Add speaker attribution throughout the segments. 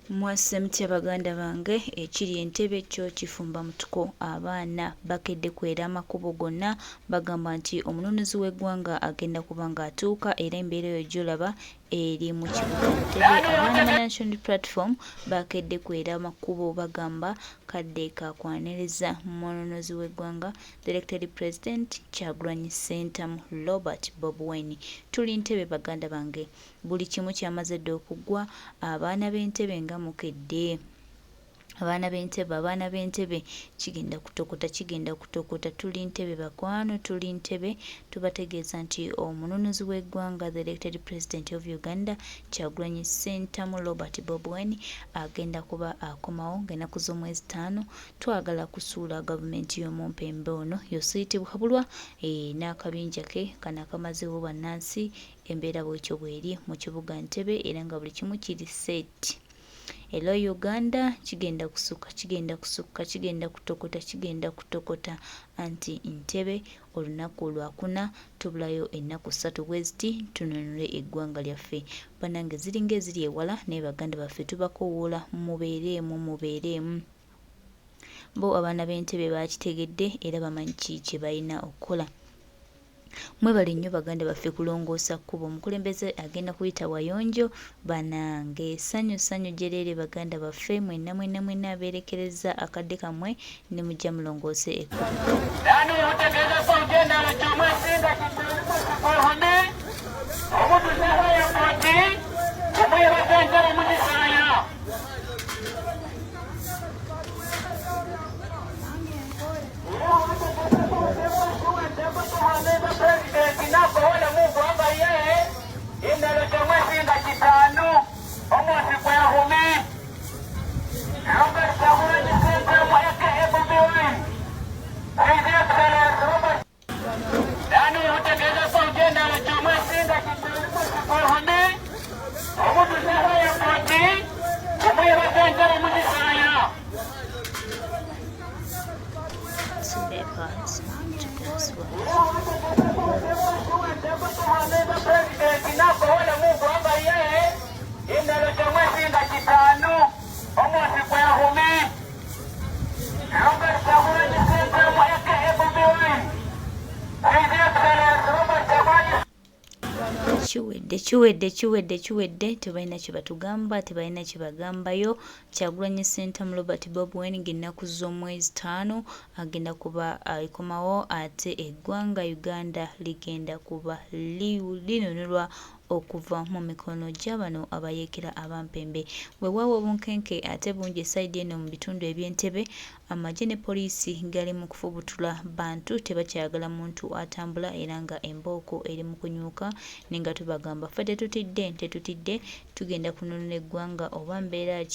Speaker 1: Mwasemutya baganda bange ekiri entebe kyo kifumba mutuko abaana bakedde kwera amakubo gonna bagamba nti omununuzi w'eggwanga agenda kubanga atuuka era embeera eyo gy'olaba eri mu kibuga Entebbe. Abaana ba National Platform bakedde kwera amakubo bagamba kadde kakwaniriza omununuzi w'eggwanga Elected President Kyagulanyi Ssentamu Robert Bobi. Tuli Entebbe baganda bange, buli kimu kyamaze dde okuggwa. Abaana b'Entebbe nga mukedde, abaana b'Entebbe kigenda kutokota. Tuli Entebbe bakwano, tuli Entebbe tubategeeza nti omununuzi w'eggwanga the elected president of Uganda Kyagulanyi Ssentamu Robert Bobi agenda kuba akomawo ng'ennaku z'omwezi 5. Twagala kusuula gavumenti y'omumpembe ono yosiitibwa habulwa n'akabinja ke kano akamazeewo bannansi embeera bw'ekyo bw'eri mu kibuga Entebbe era nga buli kimu kiri set. Hello Uganda, kigenda kutokota anti Entebbe olunaku lwakuna tubulayo ennaku 3 bweziti tununule eggwanga lyaffe. Banange ziringa eziri ewala naye baganda baffe tubakoowoola mubeereemu. Bo abaana b'Entebbe bakitegedde era bamanyi kye balina okukola. Mwebale nnyo baganda baffe kulongoosa kkubo. Omukulembeze agenda kuyita wayonjo. Banange ssanyu gyerere baganda baffe mwenna abeerekereza akadde kammwe ne mujja mulongoose ekkubo. Kiwedde tebalina kye batugamba, tebalina kye bagambayo. Kyagulanyi Ssentamu Robert Bobi ng'ennaku z'omwezi 5 agenda kuba alikomawo ate eggwanga Uganda ligenda kuba linunulwa okuva mu mikono gya bano abayeekera abampembe. Weewaawo obunkenke ate bungi esayidi eno mu bitundu eby'Entebbe, amagye ne poliisi gali mu kufubutula bantu tebakyagala muntu atambula era nga embooko eri mu kunyuuka nenga tubagamba ffe tetutidde tugenda kununula eggwanga oba mbeera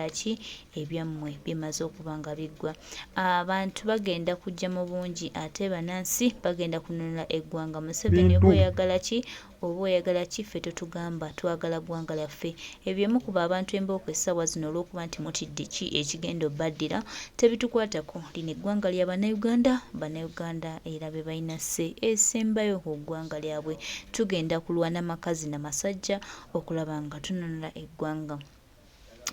Speaker 1: ki ebyammwe bimaze okuba nga biggwa. Abantu bagenda kujja mu bungi ate bannansi bagenda kununula eggwanga. Museveni oba oyagala ki ffe totugamba twagala ggwanga lyaffe. Ebyo mukuba abantu embooko essaawa zino olw'okuba nti mutidde ki ekigenda obbaddira tebitukwatako. Lino eggwanga lya bannayuganda era be balina sse esembayo ku ggwanga lyabwe. Tugenda kulwana makazi n'amasajja okulaba nga tununula eggwanga.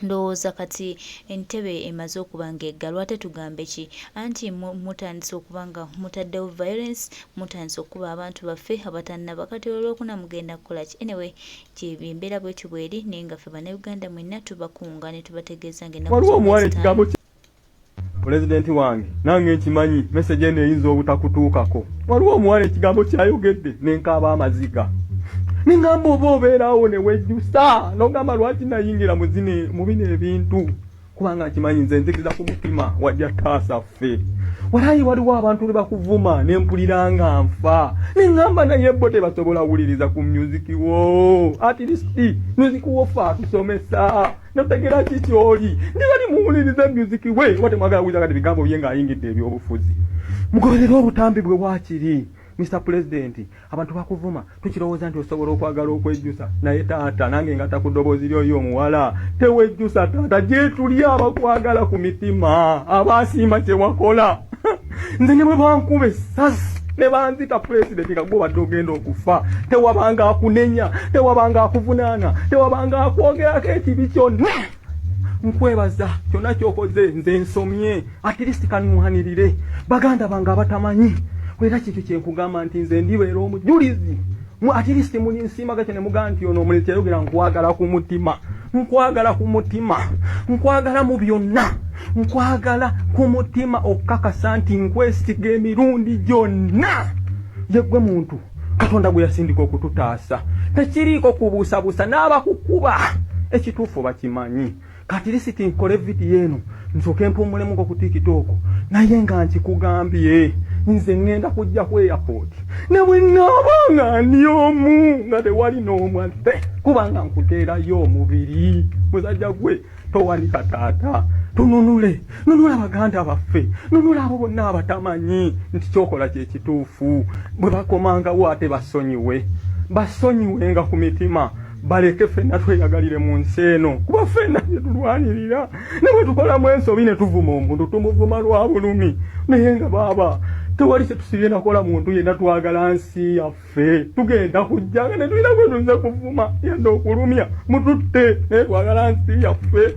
Speaker 1: Ndowooza kati Entebbe emaze okuba ng'eggalwa ate tugambe ki anti mutandise okuba nga mutaddewo violence, mutandise okuba abantu baffe abatannaba kati olwokuna mugenda kukola ki. Anyway embeera bwetyo bweri naye nga ffe bannayuganda mwenna tubakunga ne tubategeeza ng'ennaku
Speaker 2: Pulezidenti wange nange nkimanyi message eno eyinza obutakutuukako. Waliwo omuwala ekigambo kyayogedde nenkaaba amaziga. Ningamba oba obeerawo ne wejjusa n'ogamba lwaki nayingira mu bino ebintu kubanga nkimanyi nze nzikiriza ku mutima wajja taasa ffe. Walayi waliwo abantu be bakuvuma ne mpulira nga nfa. Ningamba naye bo tebasobola wuliriza ku music wo. At least music wo fa tusomesa. Nategera kiki oli. Ndibali muwuliriza music we wate mwagala kuwuliriza kati bigambo bye ng'ayingidde ebyobufuzi. Mugoberere obutambi bwe waakiri. Mr. President, abantu bakuvuma tukirowooza nti osobola okwagala okwejjusa naye taata nange nga takudoboozi lyoyo omuwala tewejjusa taata gye tuli abakwagala ku mitima abaasiima kye wakola nze ne bwe bankuba essasi ne banzita president nga gwe badde ogenda okufa tewabanga akunenya tewabanga akuvunaana tewabanga akwogerako ekibi kyonna nkwebaza kyonna kyokoze nze nsomye at least kanwanirire baganda bange abatamanyi era kintu kyenkugamba nti nze ndibeera omujulizi at least muli nsiimaga kye ne mugamba nti ono omulenzi yayogera nkwagala ku mutima nkwagala ku mutima nkwagala mu byonna nkwagala ku mutima okukakasa nti nkwesiga emirundi gyonna yegwe muntu katonda gwe yasindika okututaasa tekiriiko kubuusabuusa n'abakukuba ekituufu bakimanyi kati lisiti nkole vidiyo eno nsooke mpummulemu ku TikTok naye nga nkikugambye nze ngenda kujja ku airport ne bwe nnaabanga ndi omu nga tewali n'omu ate kubanga nkuteerayo omubiri musajja gwe towanika taata tununule abaganda baffe nunula abo bonna abatamanyi nti kyokola kyekituufu bwe bakomangawo ate basonyiwenga ku mitima baleke ffenna tweyagalire mu nsi eno kuba ffenna tetulwanirira ne bwe tukolamu ensobi ne tuvuma omuntu tumuvuma lwa bulumi naye nga baaba tewali kyetusibye nakola muntu yenna twagala nsi yaffe tugenda kujjanga ne tulina gwe tunze kuvuma yadde okulumya mututte naye twagala nsi yaffe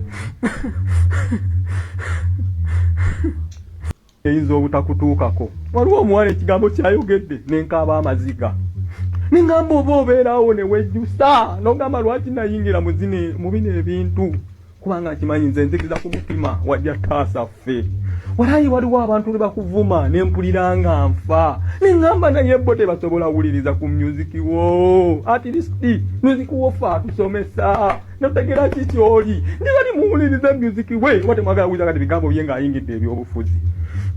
Speaker 2: eyinza obutakutuukako waliwo omuwala ekigambo kyayogedde nenkaaba amaziga ningamba oba obeerawo ne wejjusa nogamba lwaki nayingira mu bino ebintu kubanga nkimanyi nze nzikiriza ku mutima wajja taasa ffe walayi waliwo abantu be bakuvuma ne mpulira nga nfa ningamba naye bo tebasobola wuliriza ku musiki wo at least musiki wo ffe atusomesa notegera kiki oli ndibali muwuliriza musiki we oba temwagala kuwuliriza kati bigambo bye ng'ayingidde ebyobufuzi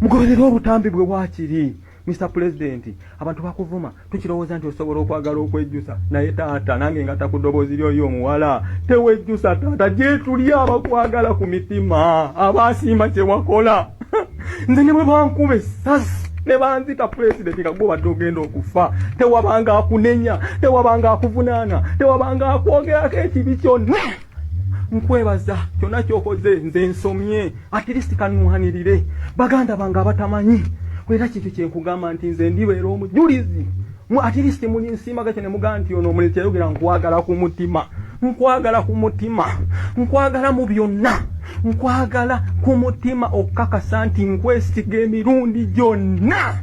Speaker 2: mugoberere obutambi bwe waakiri Mr. President, abantu bakuvuma tukirowooza nti osobola okwagala okwejjusa naye taata nange ngata ku ddoboozi lyoyo omuwala tewejjusa taata gye tuli abakwagala ku mitima abaasiima kye wakola nze ne bwe bankuba essasi ne banzita president nga gwe badde ogenda okufa tewabanga akunenya tewabanga akuvunaana tewabanga akwogerako ekibi kyonna nkwebaza kyonna kyokoze nze nsomye at least kanwanirire baganda bange abatamanyi era kintu kyenkugamba nti nze ndibeera omujulizi at least muli nsiimaga kye ne mugamba nti ono omulenzi yayogera nkwagala ku mutima nkwagala mu byonna nkwagala ku mutima okukakasa nti nkwesiga emirundi gyonna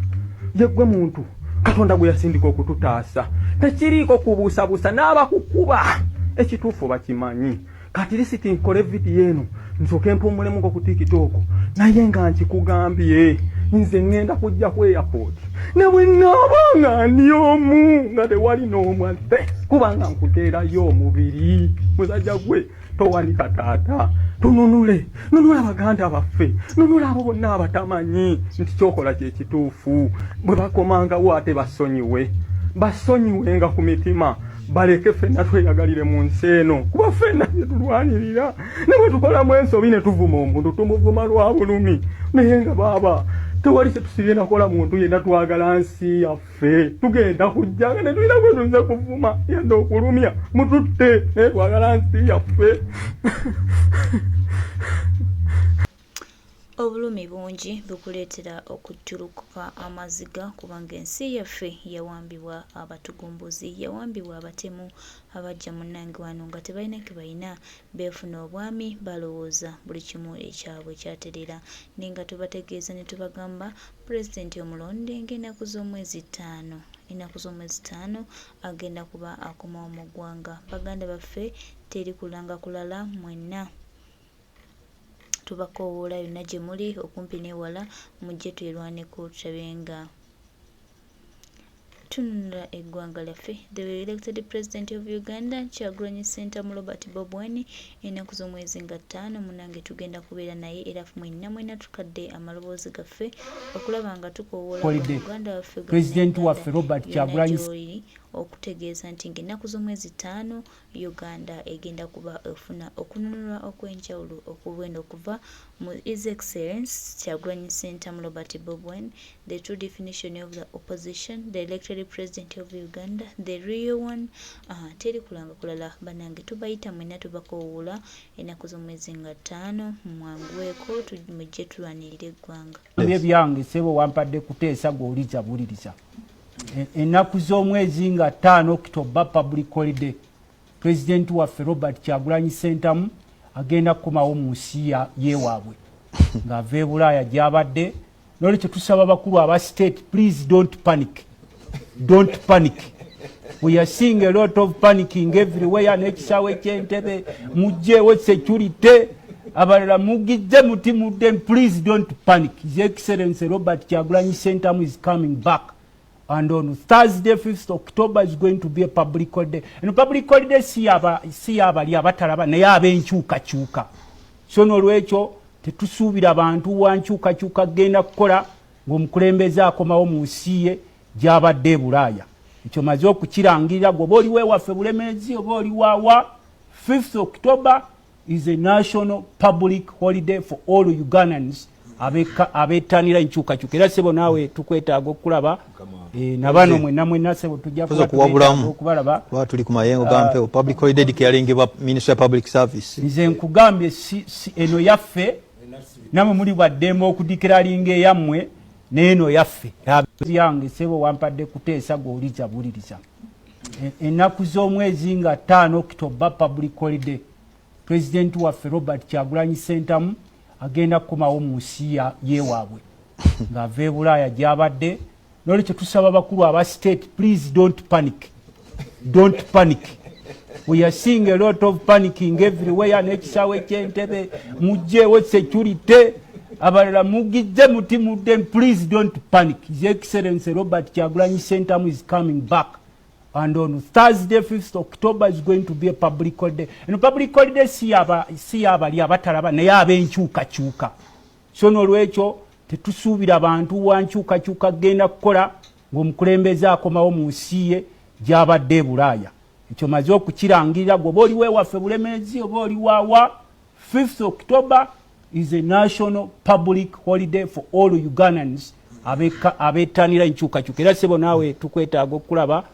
Speaker 2: yegwe muntu katonda gwe yasindika okututaasa tekiriiko kubuusabuusa n'abakukuba ekituufu bakimanyi kati lisiti nkole vidiyo eno nsooke mpummulemu ku TikTok naye nga nkikugambye nze ngenda kujja ku airport ne bwe nnaabanga ndi omu nga tewali n'omu ate kubanga nkuteerayo omubiri musajja gwe towanika taata tununule abaganda baffe nunula abo bonna abatamanyi nti kyokola kyekituufu bwe bakomangawo ate basonyiwenga ku mitima baleke ffenna tweyagalire mu nsi eno kuba ffenna tetulwanirira ne bwe tukolamu ensobi ne tuvuma omuntu tumuvuma lwa bulumi naye nga baaba tewali kyetusibye nakola muntu yenna twagala nsi yaffe tugenda kujjanga ne tulina gwe tunze kuvuma yadde okulumya mututte naye twagala nsi yaffe
Speaker 1: obulumi bungi bukuleetera okujjulukuka amaziga kubanga ensi yaffe yawambibwa abatugumbuzi yawambibwa abatemu abajja munnange wano nga tebalina ke balina beefuna obwami balowooza buli kimu ekyabwe kyaterera nenga tubategeeza ne tubagamba pulezidenti omulonde ng'ennaku z'omwezi 5 agenda kuba akomawo mu ggwanga baganda baffe teri kulanga kulala mwenna tubakoowoola yonna gye muli okumpi n'ewala mujje twerwaneko tutabenga tununula eggwanga lyaffe. The elected president of Uganda Kyagulanyi Ssentamu Robert Bobi ennaku z'omwezi nga 5 munange tugenda kubeera naye era mwenna tukadde amaloboozi gaffe okulaba nga tukoowoola Uganda waffe
Speaker 3: president waffe Robert Kyagulanyi
Speaker 1: okutegeeza nti ng'ennaku z'omwezi 5 Uganda egenda kuba efuna okununulwa okw'enjawulo okugenda okuva mu His Excellency Kyagulanyi Ssentamu Robert Bob Wine, the true definition of the opposition, the elected president of Uganda, the real one. Teri kulanga kulala banange tubayita mwena tubakoowula ennaku z'omwezi nga 5 mwangweko mujje tulwanirire eggwanga.
Speaker 3: Ebyange sebo wampadde kuteesa g'oliza buliriza. Ennaku z'omwezi nga 5 October public holiday. President waffe Robert Kyagulanyi Ssentamu agenda kukomawo mu nsi yeewaabwe ng'ava e Bulaaya gy'abadde. N'olwekyo tusaba bakulu aba state, please don't panic. Don't panic. We are seeing a lot of panicking everywhere. N'ekisaawe eky'Entebbe mugjeewo security. Abalala mugijje mutimudde. Please don't panic. His Excellency Robert Kyagulanyi Ssentamu is coming back. And on Thursday, 5th October is going to be a public holiday. And public holiday si abali abatalaba naye ab'enkyukakyuka. So n'olwekyo tetusuubira abantu wa nkyukakyuka genda kukola ng'omukulembeze akomawo mu nsi ye gy'abadde e Bulaaya. Ekyo maze okukirangirira gwoba oli weewaffe Bulemeezi oba oli waawa. 5th October is a national public holiday for all Ugandans abeettanira enkyukakyuka. Era sebo naawe tukwetaaga okulaba na bano mwenna sebo tujja
Speaker 4: okubalaba kuba tuli ku mayengo ga mpewo. Public holiday declaringibwa Ministry of Public Service.
Speaker 3: Nze nkugambye eno yaffe namwe muli bwaddembe okudikiralinga eyammwe n'eno yaffe yange sebo wampadde kuteesa g'oliza buliriza. Ennaku z'omwezi nga 5 October public holiday. President waffe Robert Kyagulanyi Ssentamu agenda kukomawo mu nsi yeewaabwe ng'ava e Bulaaya gy'abadde. N'olwekyo tusaba bakulu aba state, please don't panic. Don't panic. We are seeing a lot of panicking everywhere. N'ekisaawe eky'Entebbe mugjeewo security. Abalala mugijje mutimudde. Please don't panic. His Excellency Robert Kyagulanyi Ssentamu is coming back. And on Thursday, 5th October is going to be a public holiday. And public holiday si abali abatalaba naye ab'enkyukakyuka. So n'olwekyo tetusuubira abantu wa nkyukakyuka genda kukola ng'omukulembeze akomawo mu nsi ye gy'abadde e Bulaaya. Ekyo maze okukirangirira gwoba oli weewaffe Bulemeezi oba oli waawa. 5th October is a national public holiday for all Ugandans abeettanira enkyukakyuka. Era sebo naawe tukwetaaga okulaba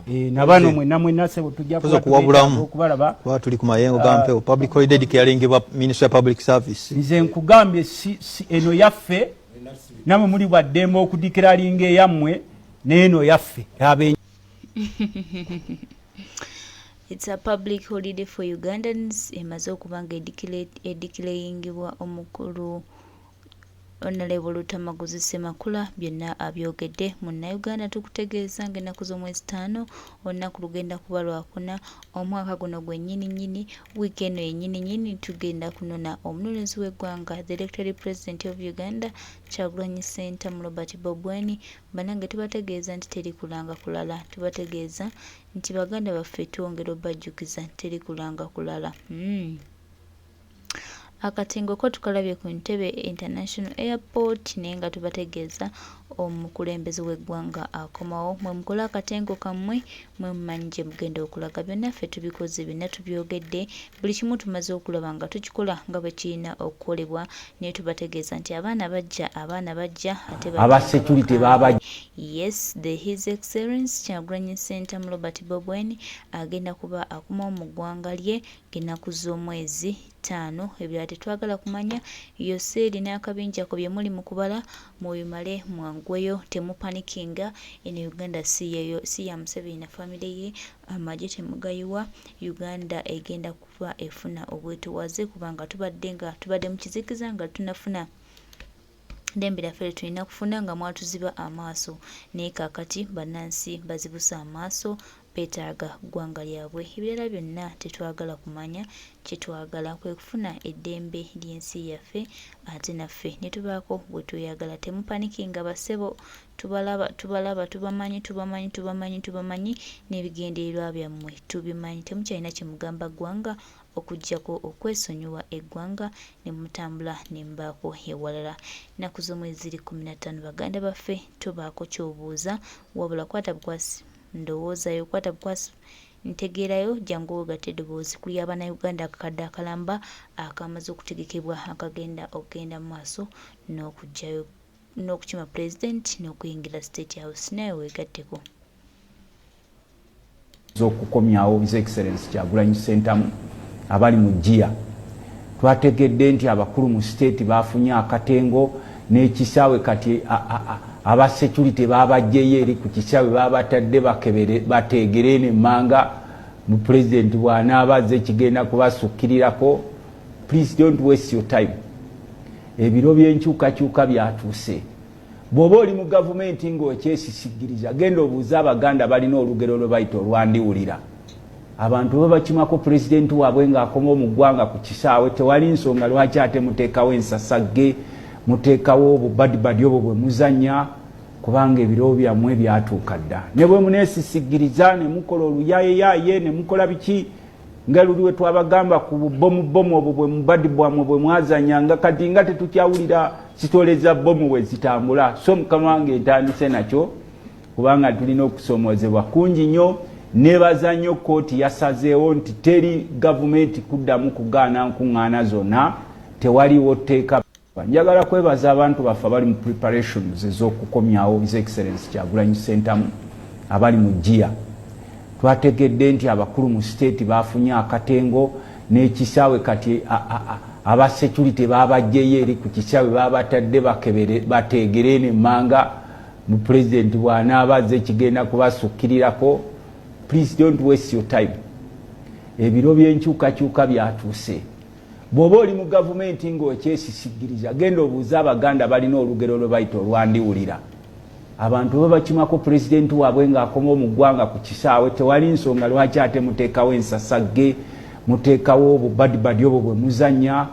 Speaker 3: na bano mwenna sebo tujja okubalaba
Speaker 4: kuba tuli ku mayengo ga mpewo. Public holiday declaringibwa Ministry of Public Service.
Speaker 3: Nze nkugambye eno yaffe namwe muli bwaddembe okudikiralinga eyammwe n'eno yaffe.
Speaker 1: It's a public holiday for Ugandans. Emaze okuba nga edikilayingibwa omukulu Honorable Lutamaguzi Ssemakula byonna abyogedde. Munnayuganda tukutegeeza ng'ennaku z'omwezi 5 olunaku lugenda kuba lwakuna omwaka guno gwennyini wiiki eno yennyini tugenda kunona omununuzi w'eggwanga, the elected president of Uganda Kyagulanyi Ssentamu Robert Bob Wine. Banange tubategeeza nti teri kulanga kulala. Tubategeeza nti baganda baffe twongera obajjukiza teri kulanga kulala. Akatengo ko tukalabye ku Entebbe International Airport naye nga tubategeeza omukulembeze w'eggwanga akomawo. Mwe mukola akatengo kammwe mwe mumanyi gye mugenda okulaga. Byonna ffe tubikoze, byonna tubyogedde, buli kimu tumaze okulaba nga tukikola nga bwe kirina okukolebwa. Naye tubategeeza nti abaana bajja ate
Speaker 3: aba security baba.
Speaker 1: Yes, His Excellency Kyagulanyi Ssentamu Robert Bob Wine agenda kuba akomawo mu ggwanga lye ng'ennaku z'omwezi 5. Ebirala tetwagala kumanya. Yose erina akabinjako bye muli mu kubala mubimale mwangweyo, temupanikinga. Eno Uganda si ya Museveni na family ye. Amagye temugayiwa. Uganda egenda kuba efuna obwetowaze kubanga tubadde mu kizikiza nga tunafuna dembe lyaffe tulina kufuna nga mwatuziba amaaso. Naye kaakati bannansi bazibusa amaaso beetaaga ggwanga lyabwe. Ebirala byonna tetwagala kumanya. Kyetwagala kwe kufuna eddembe ly'ensi yaffe ate naffe ne tubaako bwe tweyagala. Temupanikinga basebo, tubalaba tubamanyi n'ebigendererwa byammwe tubimanyi. Temukyalina kye mugamba ggwanga okuggyako okwesonyiwa eggwanga ne mutambula ne mubaako ewalala. Ennaku z'omwezi 15 baganda baffe tobaako ky'obuuza wabula kwata bukwasi ndowoozayo kwata bukwasi ntegeerayo jangu ogatte eddoboozi kuli Abannayuganda akakadde akalamba akamaze okutegekebwa akagenda okugenda mu maaso n'okujjayo n'okukima pulezidenti n'okuyingira state house naye weegatteko
Speaker 3: okukomyawo His Excellency Kyagulanyi Ssentamu abali mu jjiya twategedde nti abakulu mu state bafunye akatengo n'ekisaawe kati aba security babajjeyo eri ku kisaawe babatadde bakebere bateegere n'emmanga mu president bw'anaabazze kigenda kubasukkirirako. Please don't waste your time. Ebiro by'enkyukakyuka byatuuse. Bw'oba oli mu gavumenti ng'okyesisigiriza genda obuuza Abaganda balina olugero lwe bayita olwandiwulira. Abantu babakimako president waabwe ng'akoma mu ggwanga ku kisaawe tewali nsonga lwaki ate muteekawo ensasagge muteekawo obubadibadi obwo bwe muzannya kubanga ebiro byammwe byatuuka dda. Ne bwe muneesisigiriza ne mukola oluyayeyaye ne mukola biki nga luli we twabagamba ku bomu obwo bwe mubadi bwammwe bwe mwazanyanga kati nga tetukyawulira sitoleza bomu we zitambula. So mukama wange entandise nakyo kubanga tulina okusomoozebwa kungi nnyo. Nebaza nnyo kooti yasazeewo nti teri gavumenti kuddamu kugaana nkuŋŋaana zonna tewaliwo tteeka. Njagala kwebaza abantu baffe abali mu preparations ez'okukomyawo His Excellency Kyagulanyi Ssentamu abali mu jjiya. Twategedde nti abakulu mu state bafunye akatengo n'ekisaawe kati aba security babajjeyo eri ku kisaawe babatadde bakebere bateegere n'emmanga mu president bw'anaabazze kigenda kubasukkirirako. Please don't waste your time. Ebiro by'enkyukakyuka byatuuse. Bw'oba oli mu gavumenti ng'okyesisigiriza genda obuuza Abaganda balina olugero lwe bayita olwandiwulira. Abantu babakimako president waabwe ng'akoma mu ggwanga ku kisaawe tewali nsonga lwaki ate muteekawo ensasagge muteekawo obubadibadi obwo bwe muzannya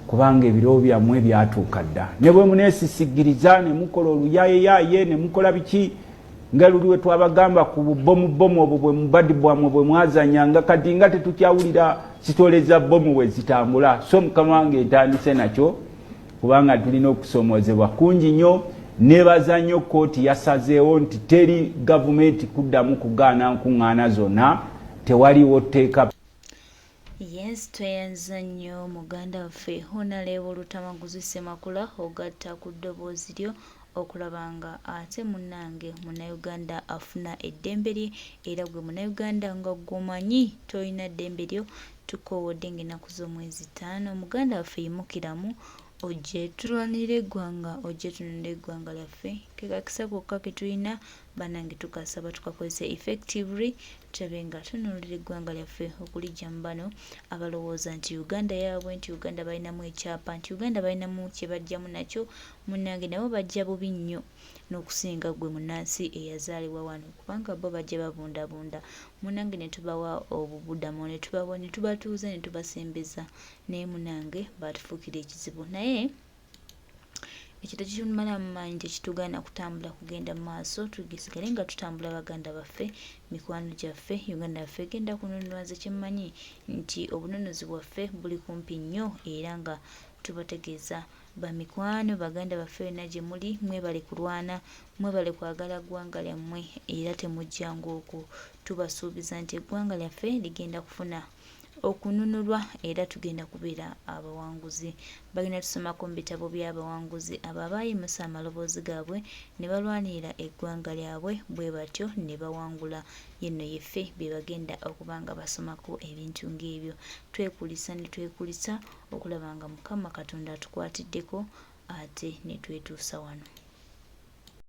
Speaker 3: kubanga ebiro byammwe byatuuka dda. Ne bwe muneesisigiriza ne mukola oluyayeyaye ne mukola biki nga luli we twabagamba ku bomu obwo bwe mubadi bwammwe bwe mwazanyanga kati nga tetukyawulira sitoleza bomu we zitambula. So mukama wange entandise nakyo kubanga tulina okusomoozebwa kungi nnyo. Nebaza nnyo kooti yasazeewo nti teri gavumenti kuddamu kugaana nkuŋŋaana zonna tewaliwo tteeka.
Speaker 1: Yes, tweyanza nnyo muganda waffe Honorable Lutamaguzi Ssemakula ogatta ku ddoboozi lyo okulaba nga ate munnange Munnayuganda afuna eddembe lye era gwe Munnayuganda nga gwomanyi tolina ddembe lyo tukoowodde ng'ennaku z'omwezi 5 muganda waffe yimukiramu ojje tulwanirira eggwanga ojje tununule eggwanga lyaffe kekakisa kokka ke tulina bannange tukasaba tukakozesa effectively tulabe nga tununulira eggwanga lyaffe okulijja mu bano abalowooza nti Uganda yaabwe nti Uganda balinamu ekyapa nti Uganda balinamu kye bajjamu nakyo munnange nabo bajja bubi nnyo n'okusinga gwe munnansi eyazaalibwa wano kubanga bo bajja babundabunda munnange ne tubawa obubudamo ne tubatuuza ne tubasembeza naye munnange batufuukira ekizibu naye ekyo tekimala mu maanyi tekitugaana kutambula kugenda mu maaso tugisigale nga tutambula Baganda baffe mikwano gyaffe Uganda yaffe egenda kununulwaza kyemmanyi nti obununuzi bwaffe buli kumpi nnyo era nga tubategeeza bamikwano Baganda baffe yonna gye muli mwebale kulwana mwebale kwagala ggwanga lyammwe era temujjangu okwo tubasuubiza nti eggwanga lyaffe ligenda kufuna okununulwa era tugenda kubeera abawanguzi. Bagenda tusomako mu bitabo by'abawanguzi abo abaayimusa amaloboozi gaabwe ne balwanirira eggwanga lyabwe bwe batyo ne bawangula yenno yeffe be bagenda okuba nga basomako ebintu ng'ebyo. Twekulisa ne twekulisa okulaba nga Mukama Katonda atukwatiddeko ate ne twetuusa wano.